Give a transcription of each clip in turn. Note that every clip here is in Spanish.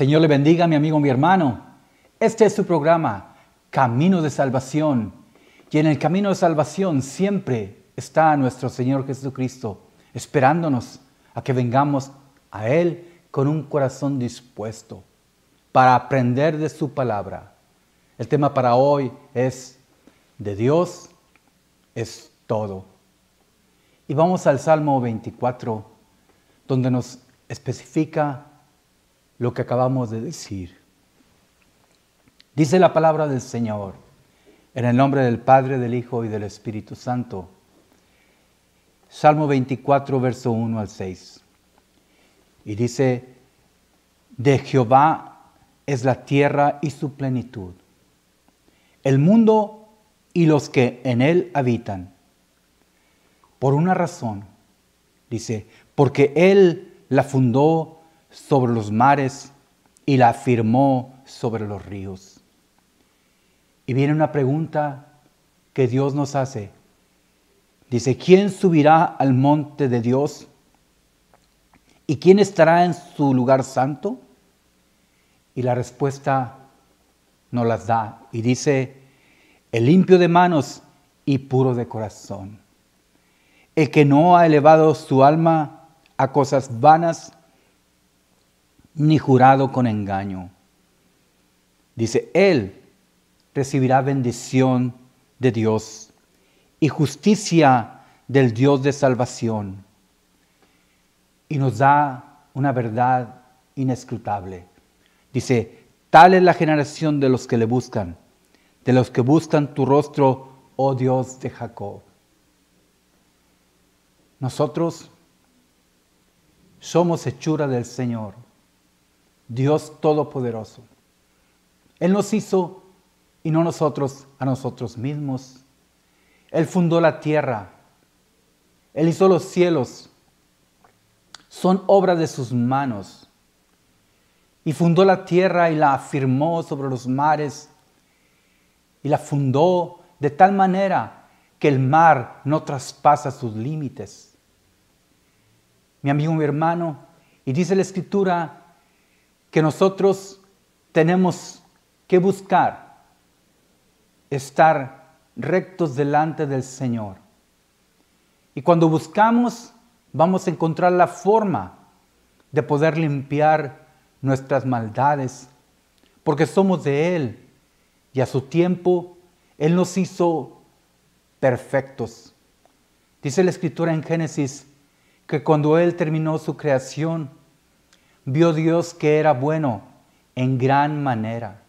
Señor le bendiga, mi amigo, mi hermano. Este es su programa, Camino de Salvación. Y en el camino de salvación siempre está nuestro Señor Jesucristo, esperándonos a que vengamos a Él con un corazón dispuesto para aprender de su palabra. El tema para hoy es: de Dios es todo. Y vamos al Salmo 24, donde nos especifica lo que acabamos de decir. Dice la palabra del Señor, en el nombre del Padre, del Hijo y del Espíritu Santo. Salmo 24, verso 1 al 6. Y dice: de Jehová es la tierra y su plenitud, el mundo y los que en él habitan. Por una razón, dice, porque él la fundó sobre los mares y la afirmó sobre los ríos. Y viene una pregunta que Dios nos hace. Dice: ¿quién subirá al monte de Dios? ¿Y quién estará en su lugar santo? Y la respuesta nos las da. Y dice: el limpio de manos y puro de corazón, el que no ha elevado su alma a cosas vanas, ni jurado con engaño. Dice: él recibirá bendición de Dios y justicia del Dios de salvación. Y nos da una verdad inescrutable. Dice: tal es la generación de los que le buscan, de los que buscan tu rostro, oh Dios de Jacob. Nosotros somos hechura del Señor, Dios Todopoderoso. Él nos hizo y no nosotros a nosotros mismos. Él fundó la tierra, Él hizo los cielos, son obra de sus manos. Y fundó la tierra y la afirmó sobre los mares, y la fundó de tal manera que el mar no traspasa sus límites. Mi amigo, mi hermano, y dice la Escritura que nosotros tenemos que buscar estar rectos delante del Señor. Y cuando buscamos, vamos a encontrar la forma de poder limpiar nuestras maldades, porque somos de Él y a su tiempo Él nos hizo perfectos. Dice la Escritura en Génesis que cuando Él terminó su creación, vio Dios que era bueno en gran manera.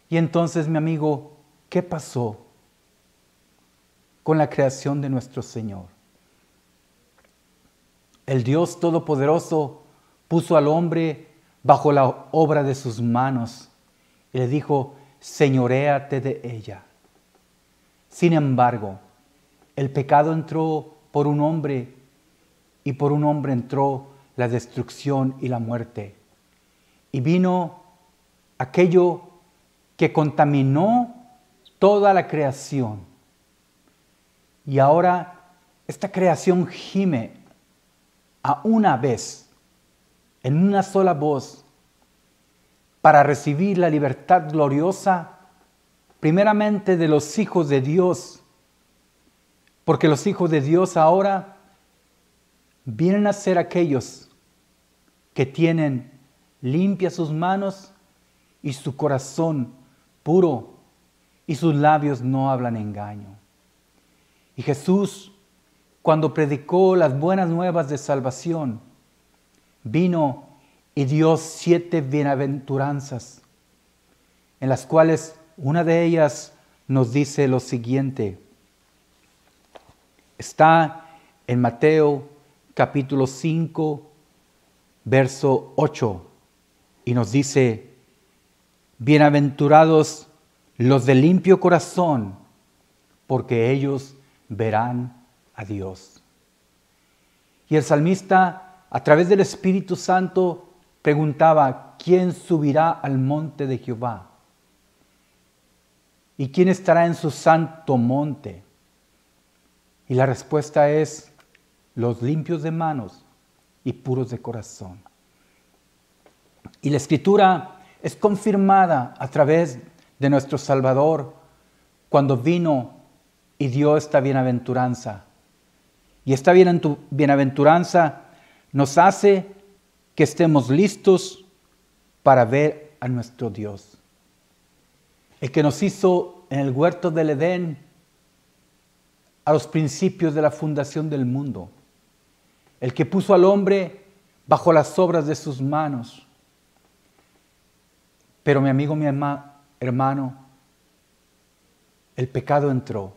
Y entonces, mi amigo, ¿qué pasó con la creación de nuestro Señor? El Dios Todopoderoso puso al hombre bajo la obra de sus manos y le dijo: señoréate de ella. Sin embargo, el pecado entró por un hombre, y por un hombre entró la destrucción y la muerte. Y vino aquello que contaminó toda la creación. Y ahora esta creación gime a una vez, en una sola voz, para recibir la libertad gloriosa, primeramente de los hijos de Dios, porque los hijos de Dios ahora vienen a ser aquellos que tienen limpias sus manos y su corazón puro, y sus labios no hablan engaño. Y Jesús, cuando predicó las buenas nuevas de salvación, vino y dio 7 bienaventuranzas, en las cuales una de ellas nos dice lo siguiente. Está en Mateo capítulo 5, verso 8, y nos dice: bienaventurados los de limpio corazón, porque ellos verán a Dios. Y el salmista, a través del Espíritu Santo, preguntaba: ¿quién subirá al monte de Jehová? ¿Y quién estará en su santo monte? Y la respuesta es: los limpios de manos y puros de corazón. Y la Escritura es confirmada a través de nuestro Salvador cuando vino y dio esta bienaventuranza. Y esta bienaventuranza nos hace que estemos listos para ver a nuestro Dios. El que nos hizo en el huerto del Edén a los principios de la fundación del mundo. El que puso al hombre bajo las obras de sus manos. Pero mi amigo, mi hermano, el pecado entró.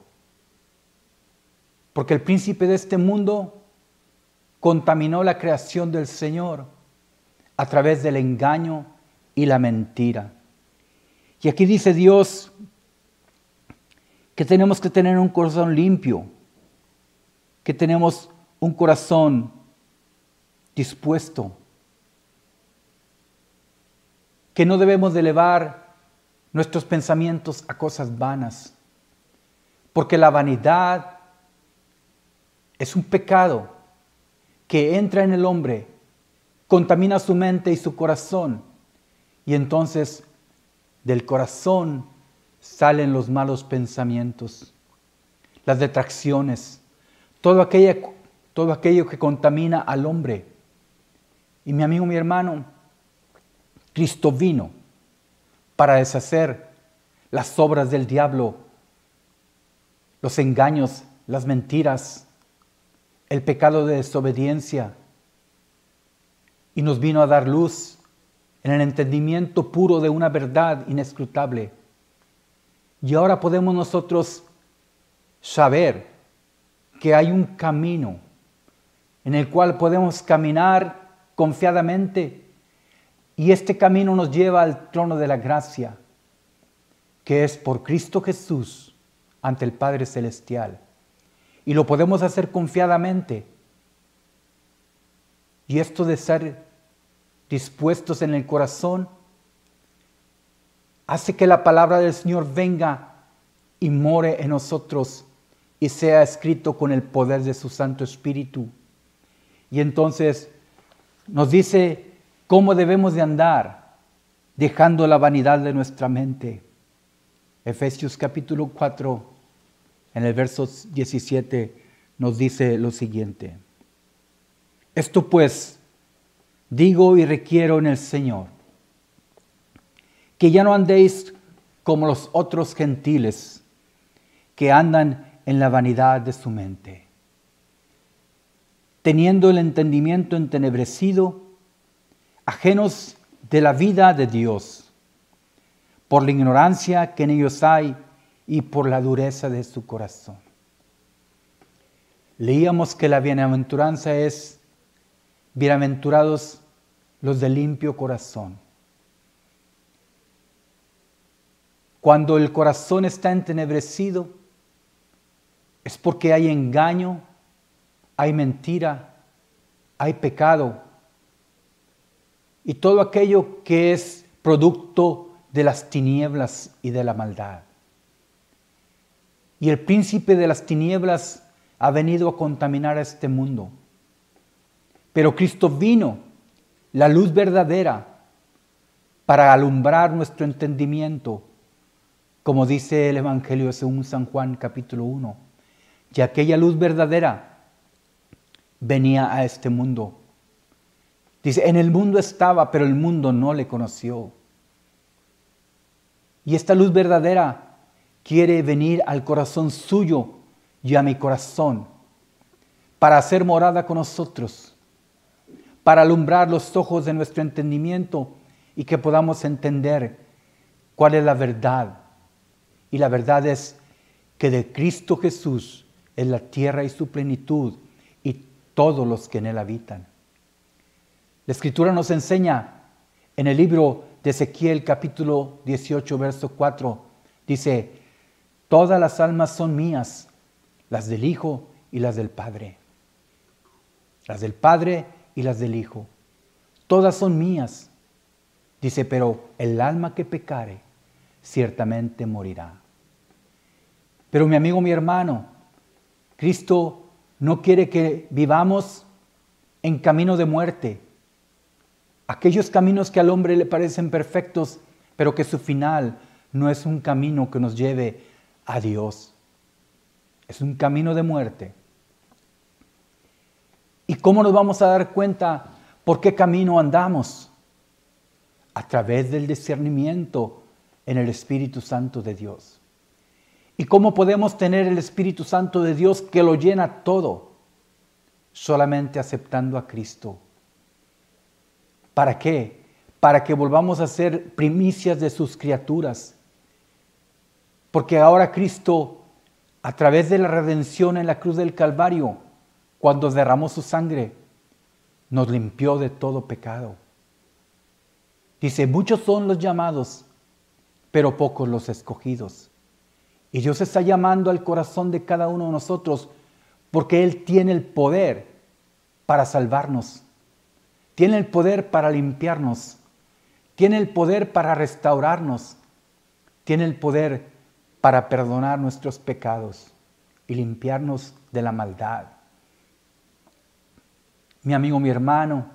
Porque el príncipe de este mundo contaminó la creación del Señor a través del engaño y la mentira. Y aquí dice Dios que tenemos que tener un corazón limpio, que tenemos un corazón dispuesto, que no debemos de elevar nuestros pensamientos a cosas vanas, porque la vanidad es un pecado que entra en el hombre, contamina su mente y su corazón, y entonces del corazón salen los malos pensamientos, las detracciones, todo aquello que contamina al hombre. Y mi amigo, mi hermano, Cristo vino para deshacer las obras del diablo, los engaños, las mentiras, el pecado de desobediencia, y nos vino a dar luz en el entendimiento puro de una verdad inescrutable. Y ahora podemos nosotros saber que hay un camino en el cual podemos caminar confiadamente, y este camino nos lleva al trono de la gracia, que es por Cristo Jesús ante el Padre Celestial. Y lo podemos hacer confiadamente. Y esto de ser dispuestos en el corazón hace que la palabra del Señor venga y more en nosotros y sea escrito con el poder de su Santo Espíritu. Y entonces nos dice cómo debemos de andar, dejando la vanidad de nuestra mente. Efesios capítulo 4, en el verso 17, nos dice lo siguiente: esto pues digo y requiero en el Señor, que ya no andéis como los otros gentiles, que andan en la vanidad de su mente, teniendo el entendimiento entenebrecido, ajenos de la vida de Dios, por la ignorancia que en ellos hay y por la dureza de su corazón. Leíamos que la bienaventuranza es: bienaventurados los de limpio corazón. Cuando el corazón está entenebrecido, es porque hay engaño, hay mentira, hay pecado y todo aquello que es producto de las tinieblas y de la maldad. Y el príncipe de las tinieblas ha venido a contaminar a este mundo. Pero Cristo vino, la luz verdadera, para alumbrar nuestro entendimiento, como dice el Evangelio según San Juan capítulo 1. Y aquella luz verdadera venía a este mundo. Dice, en el mundo estaba, pero el mundo no le conoció. Y esta luz verdadera quiere venir al corazón suyo y a mi corazón, para hacer morada con nosotros, para alumbrar los ojos de nuestro entendimiento y que podamos entender cuál es la verdad. Y la verdad es que de Cristo Jesús es la tierra y su plenitud y todos los que en él habitan. La Escritura nos enseña en el libro de Ezequiel capítulo 18 verso 4, dice: todas las almas son mías, las del Hijo y las del Padre. Las del Padre y las del Hijo. Todas son mías. Dice, pero el alma que pecare, ciertamente morirá. Pero mi amigo, mi hermano, Cristo no quiere que vivamos en camino de muerte. Aquellos caminos que al hombre le parecen perfectos, pero que su final no es un camino que nos lleve a Dios. Es un camino de muerte. ¿Y cómo nos vamos a dar cuenta por qué camino andamos? A través del discernimiento en el Espíritu Santo de Dios. ¿Y cómo podemos tener el Espíritu Santo de Dios que lo llena todo? Solamente aceptando a Cristo. ¿Para qué? Para que volvamos a ser primicias de sus criaturas. Porque ahora Cristo, a través de la redención en la cruz del Calvario, cuando derramó su sangre, nos limpió de todo pecado. Dice, muchos son los llamados, pero pocos los escogidos. Y Dios está llamando al corazón de cada uno de nosotros porque Él tiene el poder para salvarnos. Tiene el poder para limpiarnos. Tiene el poder para restaurarnos. Tiene el poder para perdonar nuestros pecados y limpiarnos de la maldad. Mi amigo, mi hermano,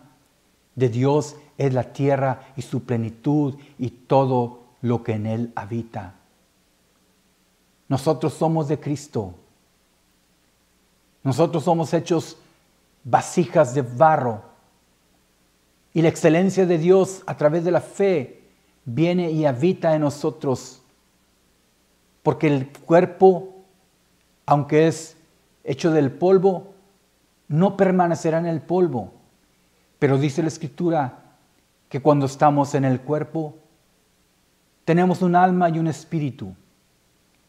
de Dios es la tierra y su plenitud y todo lo que en Él habita. Nosotros somos de Cristo. Nosotros somos hechos vasijas de barro. Y la excelencia de Dios a través de la fe viene y habita en nosotros. Porque el cuerpo, aunque es hecho del polvo, no permanecerá en el polvo. Pero dice la Escritura que cuando estamos en el cuerpo, tenemos un alma y un espíritu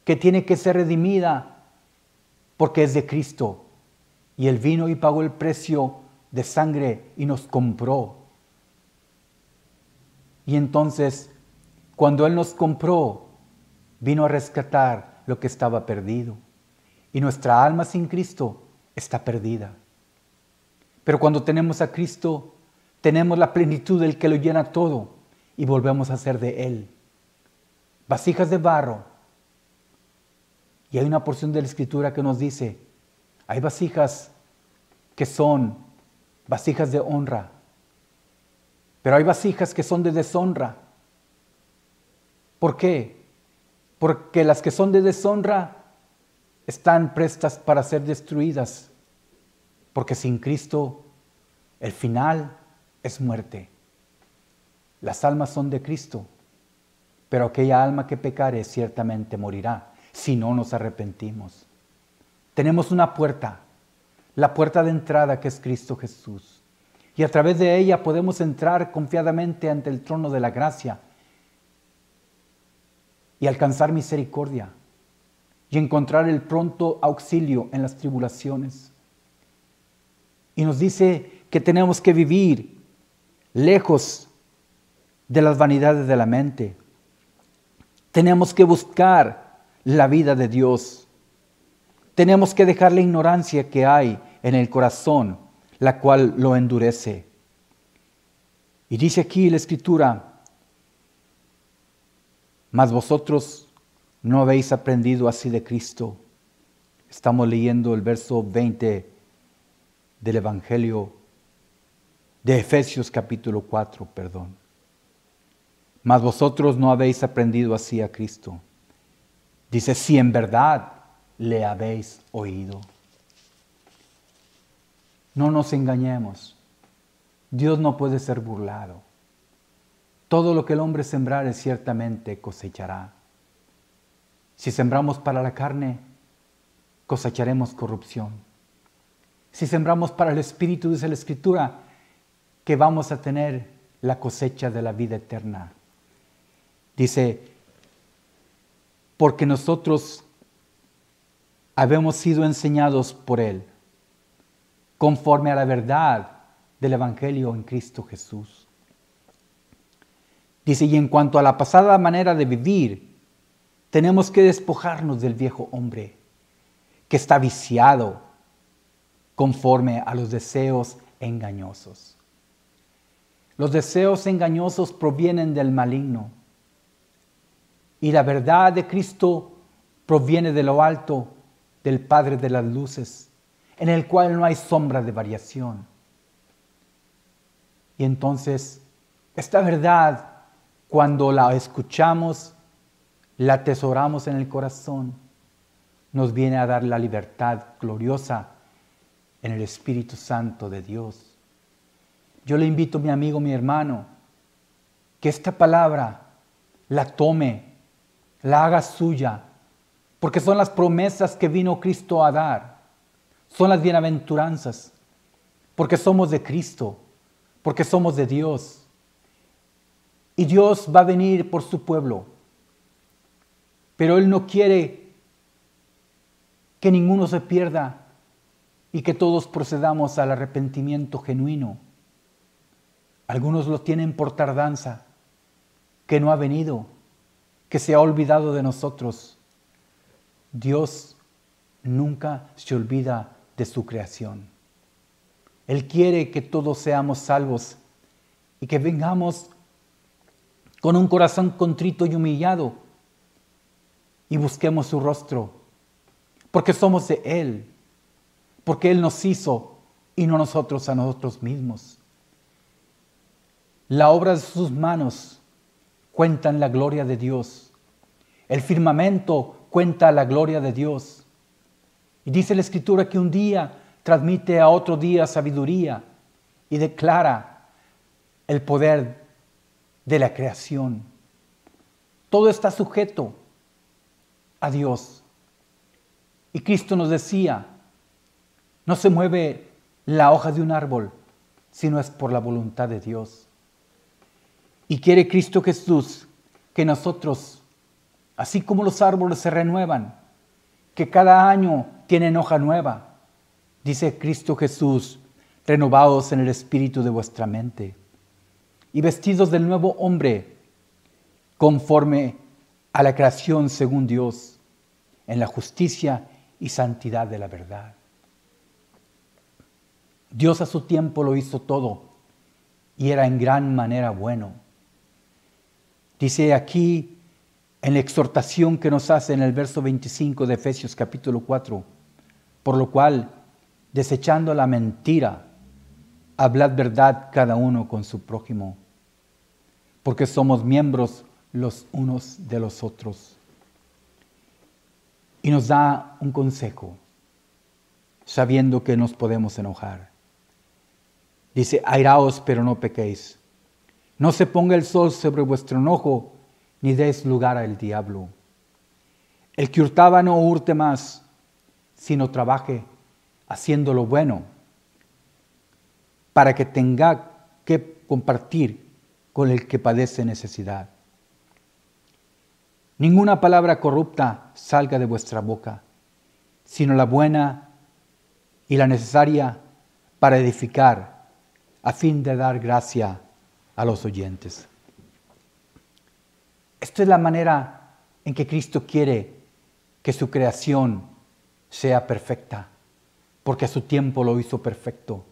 que tiene que ser redimida porque es de Cristo. Y Él vino y pagó el precio de sangre y nos compró. Y entonces, cuando Él nos compró, vino a rescatar lo que estaba perdido. Y nuestra alma sin Cristo está perdida. Pero cuando tenemos a Cristo, tenemos la plenitud del que lo llena todo y volvemos a ser de Él. Vasijas de barro. Y hay una porción de la Escritura que nos dice, hay vasijas que son vasijas de honra, pero hay vasijas que son de deshonra. ¿Por qué? Porque las que son de deshonra están prestas para ser destruidas, porque sin Cristo el final es muerte. Las almas son de Cristo, pero aquella alma que pecare ciertamente morirá, si no nos arrepentimos. Tenemos una puerta, la puerta de entrada que es Cristo Jesús. Y a través de ella podemos entrar confiadamente ante el trono de la gracia y alcanzar misericordia y encontrar el pronto auxilio en las tribulaciones. Y nos dice que tenemos que vivir lejos de las vanidades de la mente. Tenemos que buscar la vida de Dios. Tenemos que dejar la ignorancia que hay en el corazón, la cual lo endurece. Y dice aquí la Escritura, mas vosotros no habéis aprendido así de Cristo. Estamos leyendo el verso 20 del Evangelio de Efesios capítulo 4, perdón. Mas vosotros no habéis aprendido así a Cristo. Dice, si en verdad le habéis oído. No nos engañemos. Dios no puede ser burlado. Todo lo que el hombre sembrare ciertamente cosechará. Si sembramos para la carne, cosecharemos corrupción. Si sembramos para el Espíritu, dice la Escritura, que vamos a tener la cosecha de la vida eterna. Dice, porque nosotros habemos sido enseñados por Él, conforme a la verdad del Evangelio en Cristo Jesús. Dice, y en cuanto a la pasada manera de vivir, tenemos que despojarnos del viejo hombre, que está viciado conforme a los deseos engañosos. Los deseos engañosos provienen del maligno, y la verdad de Cristo proviene de lo alto, del Padre de las luces, en el cual no hay sombra de variación. Y entonces Esta verdad, cuando la escuchamos, la atesoramos en el corazón, nos viene a dar la libertad gloriosa en el Espíritu Santo de Dios. Yo le invito, mi amigo, mi hermano, que esta palabra la tome, la haga suya, porque son las promesas que vino Cristo a dar, son las bienaventuranzas, porque somos de Cristo, porque somos de Dios. Y Dios va a venir por su pueblo, pero Él no quiere que ninguno se pierda y que todos procedamos al arrepentimiento genuino. Algunos lo tienen por tardanza, que no ha venido, que se ha olvidado de nosotros. Dios nunca se olvida de su creación. Él quiere que todos seamos salvos y que vengamos con un corazón contrito y humillado y busquemos su rostro, porque somos de Él, porque Él nos hizo y no nosotros a nosotros mismos. La obra de sus manos cuenta la gloria de Dios. El firmamento cuenta la gloria de Dios. Y dice la Escritura que un día transmite a otro día sabiduría y declara el poder de la creación. Todo está sujeto a Dios. Y Cristo nos decía, no se mueve la hoja de un árbol, sino es por la voluntad de Dios. Y quiere Cristo Jesús que nosotros, así como los árboles se renuevan, que cada año tienen hoja nueva, dice Cristo Jesús, renovados en el espíritu de vuestra mente y vestidos del nuevo hombre, conforme a la creación según Dios, en la justicia y santidad de la verdad. Dios a su tiempo lo hizo todo y era en gran manera bueno. Dice aquí en la exhortación que nos hace en el verso 25 de Efesios capítulo 4, por lo cual, desechando la mentira, hablad verdad cada uno con su prójimo, porque somos miembros los unos de los otros. Y nos da un consejo, sabiendo que nos podemos enojar. Dice, airaos, pero no pequéis. No se ponga el sol sobre vuestro enojo, ni deis lugar al diablo. El que hurtaba no hurte más, sino trabaje haciendo lo bueno, para que tenga que compartir con el que padece necesidad. Ninguna palabra corrupta salga de vuestra boca, sino la buena y la necesaria para edificar, a fin de dar gracia a los oyentes. Esta es la manera en que Cristo quiere que su creación sea perfecta, porque a su tiempo lo hizo perfecto.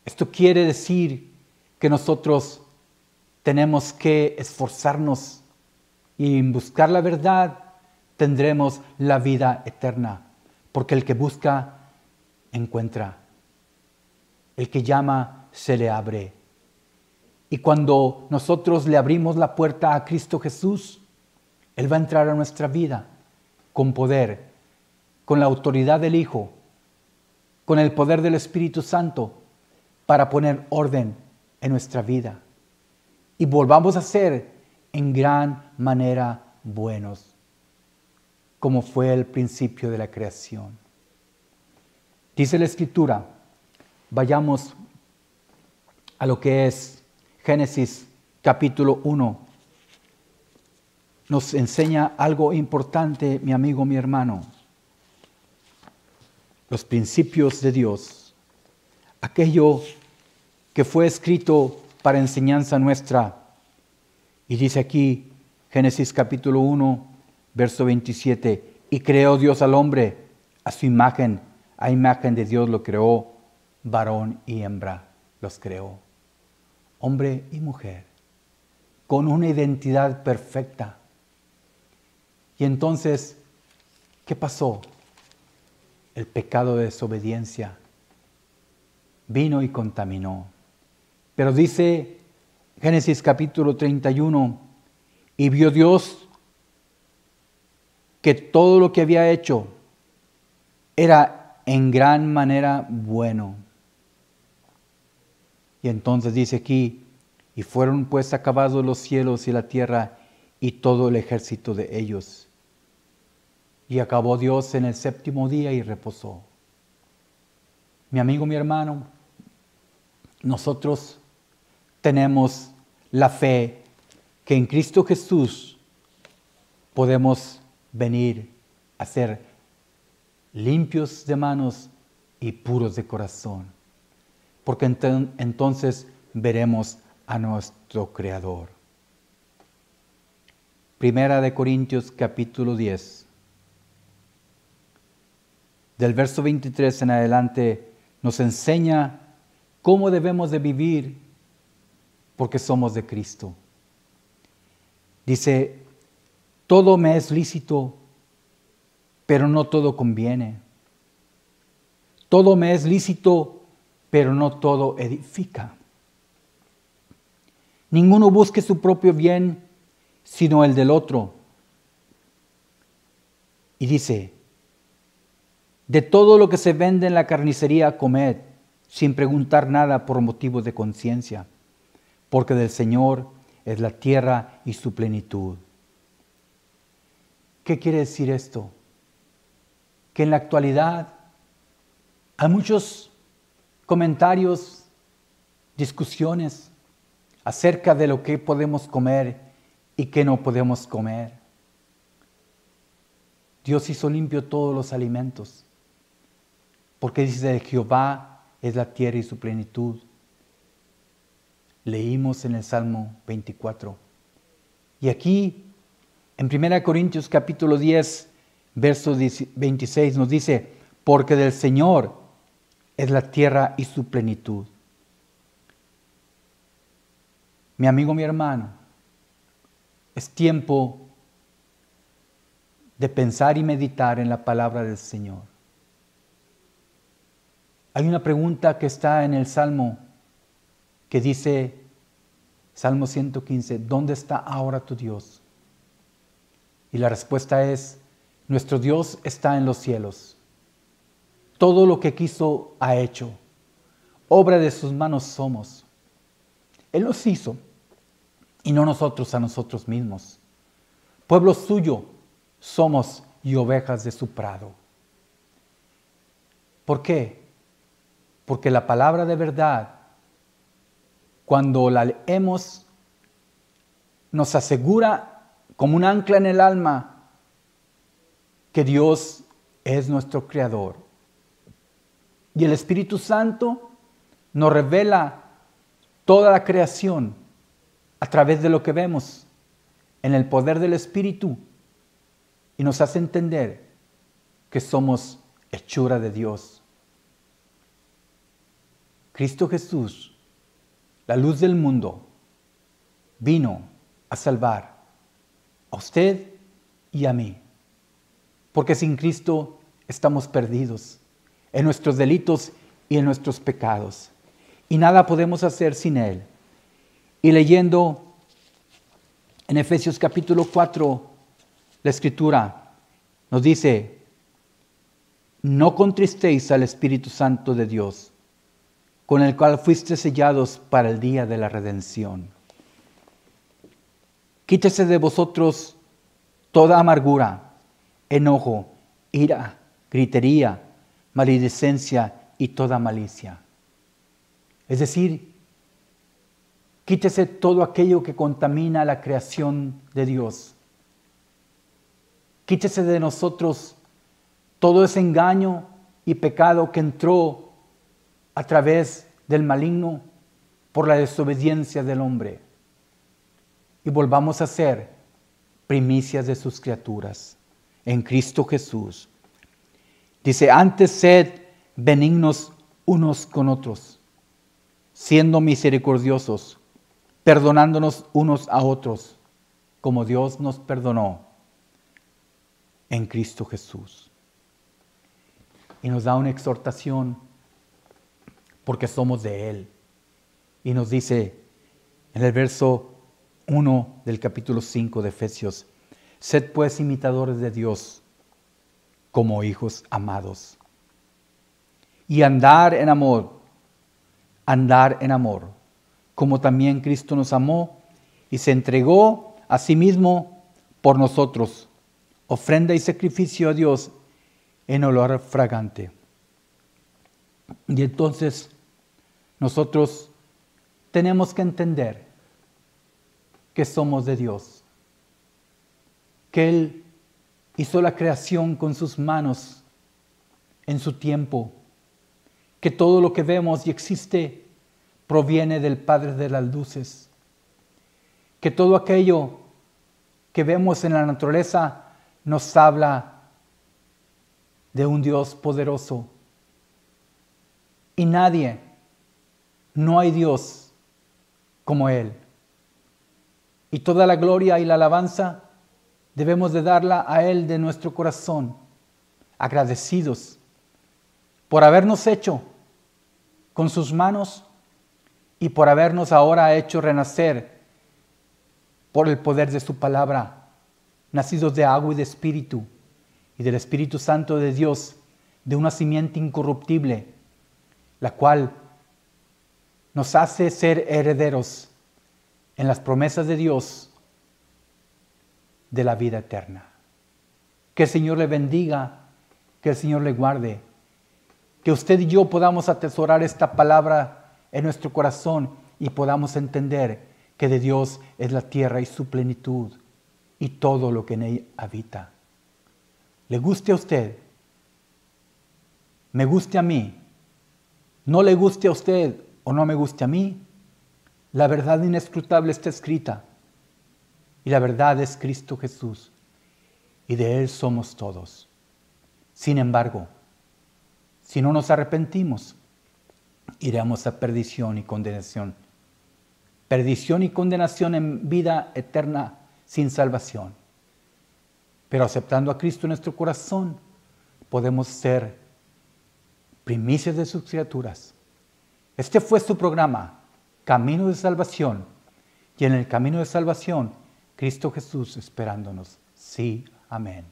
Esto quiere decir que nosotros tenemos que esforzarnos y en buscar la verdad tendremos la vida eterna, porque el que busca, encuentra. El que llama, se le abre. Y cuando nosotros le abrimos la puerta a Cristo Jesús, Él va a entrar a nuestra vida con poder, con la autoridad del Hijo, con el poder del Espíritu Santo, para poner orden en nuestra vida. Y volvamos a ser en gran manera buenos, como fue el principio de la creación. Dice la Escritura, vayamos a lo que es Génesis capítulo 1. Nos enseña algo importante, mi amigo, mi hermano. Los principios de Dios, aquello que fue escrito para enseñanza nuestra. Y dice aquí, Génesis capítulo 1, verso 27, y creó Dios al hombre a su imagen, a imagen de Dios lo creó, varón y hembra los creó. Hombre y mujer, con una identidad perfecta. Y entonces, ¿qué pasó? El pecado de desobediencia vino y contaminó. Pero dice Génesis capítulo 31, y vio Dios que todo lo que había hecho era en gran manera bueno. Y entonces dice aquí, y fueron pues acabados los cielos y la tierra y todo el ejército de ellos. Y acabó Dios en el séptimo día y reposó. Mi amigo, mi hermano, nosotros tenemos la fe que en Cristo Jesús podemos venir a ser limpios de manos y puros de corazón, porque entonces veremos a nuestro Creador. Primera de Corintios capítulo 10. Del verso 23 en adelante nos enseña cómo debemos de vivir porque somos de Cristo. Dice, todo me es lícito, pero no todo conviene. Todo me es lícito, pero no todo edifica. Ninguno busque su propio bien, sino el del otro. Y dice, de todo lo que se vende en la carnicería comed, sin preguntar nada por motivos de conciencia, porque del Señor es la tierra y su plenitud. ¿Qué quiere decir esto? Que en la actualidad hay muchos comentarios, discusiones acerca de lo que podemos comer y qué no podemos comer. Dios hizo limpio todos los alimentos, porque dice de Jehová es la tierra y su plenitud. Leímos en el Salmo 24. Y aquí, en 1 Corintios capítulo 10, verso 26, nos dice, porque del Señor es la tierra y su plenitud. Mi amigo, mi hermano, es tiempo de pensar y meditar en la palabra del Señor. Hay una pregunta que está en el Salmo que dice, Salmo 115, ¿dónde está ahora tu Dios? Y la respuesta es, nuestro Dios está en los cielos. Todo lo que quiso ha hecho. Obra de sus manos somos. Él nos hizo y no nosotros a nosotros mismos. Pueblo suyo somos y ovejas de su prado. ¿Por qué? Porque la palabra de verdad, cuando la leemos, nos asegura como un ancla en el alma que Dios es nuestro Creador. Y el Espíritu Santo nos revela toda la creación a través de lo que vemos en el poder del Espíritu y nos hace entender que somos hechura de Dios. Cristo Jesús, la luz del mundo, vino a salvar a usted y a mí, porque sin Cristo estamos perdidos en nuestros delitos y en nuestros pecados, y nada podemos hacer sin Él. Y leyendo en Efesios capítulo 4, la Escritura nos dice, no contristéis al Espíritu Santo de Dios, con el cual fuiste sellados para el día de la redención. Quítese de vosotros toda amargura, enojo, ira, gritería, maledicencia y toda malicia. Es decir, quítese todo aquello que contamina la creación de Dios. Quítese de nosotros todo ese engaño y pecado que entró a través del maligno por la desobediencia del hombre. Y volvamos a ser primicias de sus criaturas en Cristo Jesús. Dice, antes sed benignos unos con otros, siendo misericordiosos, perdonándonos unos a otros, como Dios nos perdonó en Cristo Jesús. Y nos da una exhortación porque somos de Él. Y nos dice, En el verso 1 del capítulo 5 de Efesios, sed pues imitadores de Dios como hijos amados. Y andar en amor, como también Cristo nos amó y se entregó a sí mismo por nosotros, ofrenda y sacrificio a Dios en olor fragante. Y entonces nosotros tenemos que entender que somos de Dios, que Él hizo la creación con sus manos en su tiempo, que todo lo que vemos y existe proviene del Padre de las luces, que todo aquello que vemos en la naturaleza nos habla de un Dios poderoso. Y no hay Dios como Él. Y toda la gloria y la alabanza debemos de darla a Él de nuestro corazón, agradecidos por habernos hecho con sus manos y por habernos ahora hecho renacer por el poder de su palabra, nacidos de agua y de espíritu, y del Espíritu Santo de Dios, de una simiente incorruptible, la cual nos hace ser herederos en las promesas de Dios de la vida eterna. Que el Señor le bendiga, que el Señor le guarde, que usted y yo podamos atesorar esta palabra en nuestro corazón y podamos entender que de Dios es la tierra y su plenitud y todo lo que en ella habita. Le guste a usted, me guste a mí, no le guste a usted o no me guste a mí, la verdad inescrutable está escrita y la verdad es Cristo Jesús y de Él somos todos. Sin embargo, si no nos arrepentimos, iremos a perdición y condenación. Perdición y condenación en vida eterna sin salvación. Pero aceptando a Cristo en nuestro corazón, podemos ser primicias de sus criaturas. Este fue su programa, Camino de Salvación. Y en el camino de salvación, Cristo Jesús esperándonos. Sí, amén.